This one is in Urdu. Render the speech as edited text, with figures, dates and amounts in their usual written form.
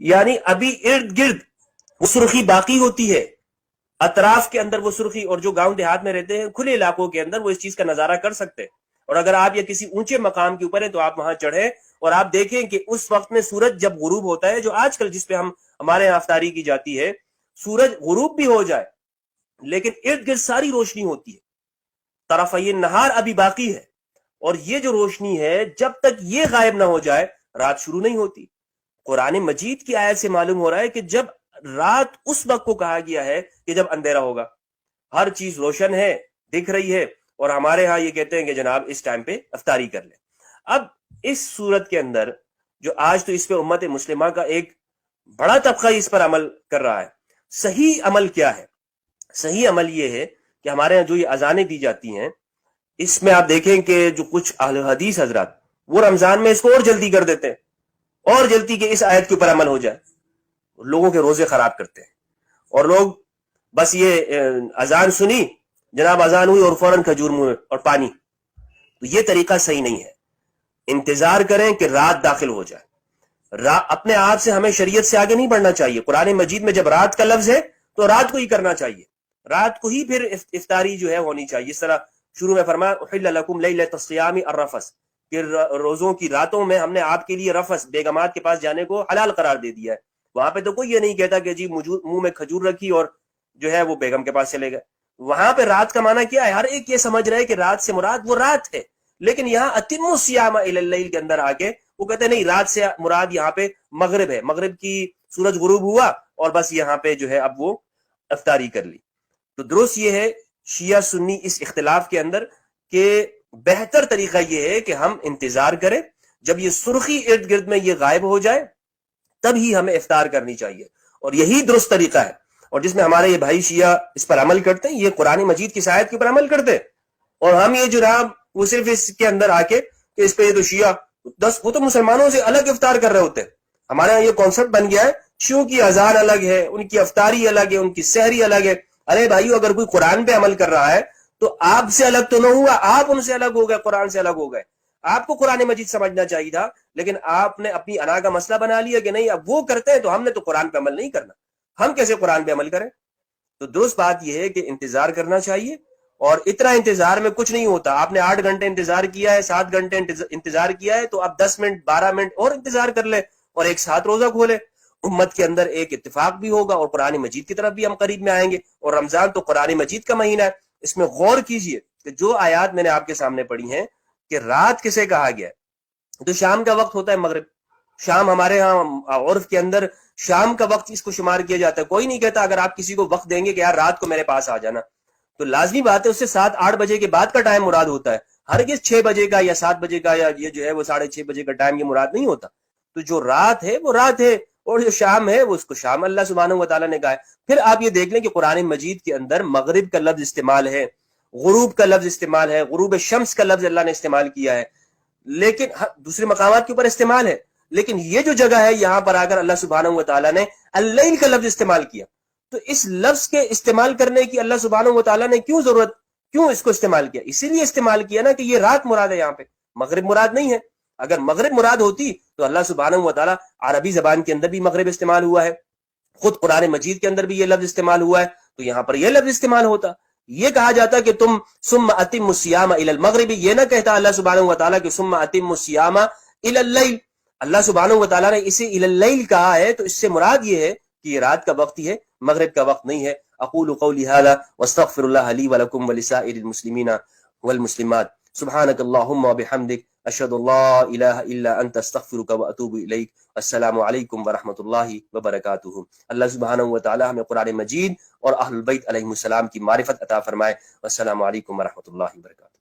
یعنی ابھی ارد گرد وہ سرخی باقی ہوتی ہے، اطراف کے اندر وہ سرخی، اور جو گاؤں دیہات میں رہتے ہیں کھلے علاقوں کے اندر وہ اس چیز کا نظارہ کر سکتے ہیں. اور اگر آپ یا کسی اونچے مقام کے اوپر ہیں تو آپ وہاں چڑھیں اور آپ دیکھیں کہ اس وقت میں سورج جب غروب ہوتا ہے، جو آج کل جس پہ ہمارے یہاں افطاری کی جاتی ہے، سورج غروب بھی ہو جائے لیکن ارد گرد ساری روشنی ہوتی ہے، طرفی نہار ابھی باقی ہے، اور یہ جو روشنی ہے جب تک یہ غائب نہ ہو جائے رات شروع نہیں ہوتی. قرآن مجید کی آیت سے معلوم ہو رہا ہے کہ جب رات اس وقت کو کہا گیا ہے کہ جب اندھیرا ہوگا، ہر چیز روشن ہے، دکھ رہی ہے، اور ہمارے ہاں یہ کہتے ہیں کہ جناب اس ٹائم پہ افطاری کر لیں. اب اس صورت کے اندر جو آج تو اس پہ امت مسلمہ کا ایک بڑا طبقہ اس پر عمل کر رہا ہے، صحیح عمل کیا ہے؟ صحیح عمل یہ ہے کہ ہمارے ہاں جو یہ اذانیں دی جاتی ہیں، اس میں آپ دیکھیں کہ جو کچھ اہل حدیث حضرات وہ رمضان میں اس کو اور جلدی کر دیتے ہیں، اور جلدی کہ اس آیت کے اوپر عمل ہو جائے، لوگوں کے روزے خراب کرتے ہیں. اور لوگ بس یہ اذان سنی، جناب اذان ہوئی اور فوراً کھجور منہ میں اور پانی. تو یہ طریقہ صحیح نہیں ہے. انتظار کریں کہ رات داخل ہو جائے. اپنے آپ سے ہمیں شریعت سے آگے نہیں بڑھنا چاہیے. قرآن مجید میں جب رات کا لفظ ہے تو رات کو ہی کرنا چاہیے، رات کو ہی پھر افطاری جو ہے ہونی چاہیے. اس طرح شروع میں فرمایا احل لکم لیلۃ الصیام الرفث، کہ روزوں کی راتوں میں ہم نے آپ کے لیے رفث، بیگمات کے پاس جانے کو حلال قرار دے دیا ہے. وہاں پہ تو کوئی یہ نہیں کہتا کہ جی منہ میں کھجور رکھی اور جو ہے وہ بیگم کے پاس چلے گئے. وہاں پہ رات کا معنی کیا ہے؟ ہر ایک یہ سمجھ رہا ہے کہ رات سے مراد وہ رات ہے، لیکن یہاں اتم الصیام الی اللیل کے اندر آ کے وہ کہتے ہیں نہیں، رات سے مراد یہاں پہ مغرب ہے، مغرب کی سورج غروب ہوا اور بس یہاں پہ جو ہے اب وہ افطاری کر لی. تو درست یہ ہے شیعہ سنی اس اختلاف کے اندر کہ بہتر طریقہ یہ ہے کہ ہم انتظار کریں، جب یہ سرخی ارد گرد میں یہ غائب ہو جائے تب ہی ہمیں افطار کرنی چاہیے، اور یہی درست طریقہ ہے. اور جس میں ہمارے یہ بھائی شیعہ اس پر عمل کرتے ہیں، یہ قرآن مجید کی آیت کے اوپر عمل کرتے ہیں، اور ہم یہ جناب وہ صرف اس کے اندر آ کے کہ اس پہ یہ تو شیعہ وہ تو مسلمانوں سے الگ افطار کر رہے ہوتے ہیں. ہمارے یہاں یہ کانسیپٹ بن گیا ہے شیعوں کی اذان الگ ہے، ان کی افطاری الگ ہے، ان کی سحری الگ ہے. ارے بھائیو، اگر کوئی قرآن پہ عمل کر رہا ہے تو آپ سے الگ تو نہ ہوا، آپ ان سے الگ ہو گئے، قرآن سے الگ ہو گئے. آپ کو قرآن مجید سمجھنا چاہیے تھا، لیکن آپ نے اپنی انا کا مسئلہ بنا لیا کہ نہیں اب وہ کرتے ہیں تو ہم نے تو قرآن پہ عمل نہیں کرنا، ہم کیسے قرآن پہ عمل کریں. تو درست بات یہ ہے کہ انتظار کرنا چاہیے، اور اتنا انتظار میں کچھ نہیں ہوتا. آپ نے 8 گھنٹے انتظار کیا ہے، 7 گھنٹے انتظار کیا ہے، تو اب 10 منٹ 12 منٹ اور انتظار کر لے اور ایک ساتھ روزہ کھولے. امت کے اندر ایک اتفاق بھی ہوگا اور قرآن مجید کی طرف بھی ہم قریب میں آئیں گے. اور رمضان تو قرآن مجید کا مہینہ ہے. اس میں غور کیجئے کہ جو آیات میں نے آپ کے سامنے پڑھی ہیں کہ رات کسے کہا گیا ہے، تو شام کا وقت ہوتا ہے مغرب. شام ہمارے ہاں عرف کے اندر شام کا وقت اس کو شمار کیا جاتا ہے. کوئی نہیں کہتا اگر آپ کسی کو وقت دیں گے کہ یار رات کو میرے پاس آ جانا، تو لازمی بات ہے اس سے 7-8 بجے کے بعد کا ٹائم مراد ہوتا ہے، ہرگز 6 بجے کا یا 7 بجے کا یا یہ جو ہے وہ 6:30 بجے کا ٹائم یہ مراد نہیں ہوتا. تو جو رات ہے وہ رات ہے، اور جو شام ہے وہ اس کو شام اللہ سبحانہ و تعالیٰ نے کہا ہے. پھر آپ یہ دیکھ لیں کہ قرآن مجید کے اندر مغرب کا لفظ استعمال ہے، غروب کا لفظ استعمال ہے، غروب شمس کا لفظ اللہ نے استعمال کیا ہے، لیکن دوسرے مقامات کے اوپر استعمال ہے. لیکن یہ جو جگہ ہے یہاں پر آ کر اللہ سبحانہ و تعالیٰ نے اللیل کا لفظ استعمال کیا. تو اس لفظ کے استعمال کرنے کی اللہ سبحانہ و تعالیٰ نے کیوں اس کو استعمال کیا؟ اسی لیے استعمال کیا نا کہ یہ رات مراد ہے، یہاں پہ مغرب مراد نہیں ہے. اگر مغرب مراد ہوتی تو اللہ سبحانہ و تعالیٰ عربی زبان کے اندر بھی مغرب استعمال ہوا ہے، خود قرآن مجید کے اندر بھی یہ لفظ استعمال ہوا ہے، تو یہاں پر یہ لفظ استعمال ہوتا. یہ کہا جاتا کہ تم ثم اتم الصیام الی المغرب، یہ نہ کہتا اللہ سبحانہ و تعالیٰ کہ ثم اتم الصیام الی اللیل. اللہ سبحانہ و تعالیٰ نے اسے الی اللیل کہا ہے تو اس سے مراد یہ ہے کہ یہ رات کا وقت ہی ہے، مغرب کا وقت نہیں ہے. اقول قولی ھذا واستغفر اللہ لی ولکم ولسائر المسلمین والمسلمات. سبحانک اللہم وبحمدک، اشہد ان لا الہ الا انت، استغفرک واتوب الیک. السلام علیکم ورحمۃ اللہ وبرکاتہ. اللہ سبحانہ و تعالی ہمیں قرآن مجید اور اہل البیت علیہم السلام کی معرفت عطا فرمائے. والسلام علیکم ورحمۃ اللہ وبرکاتہ.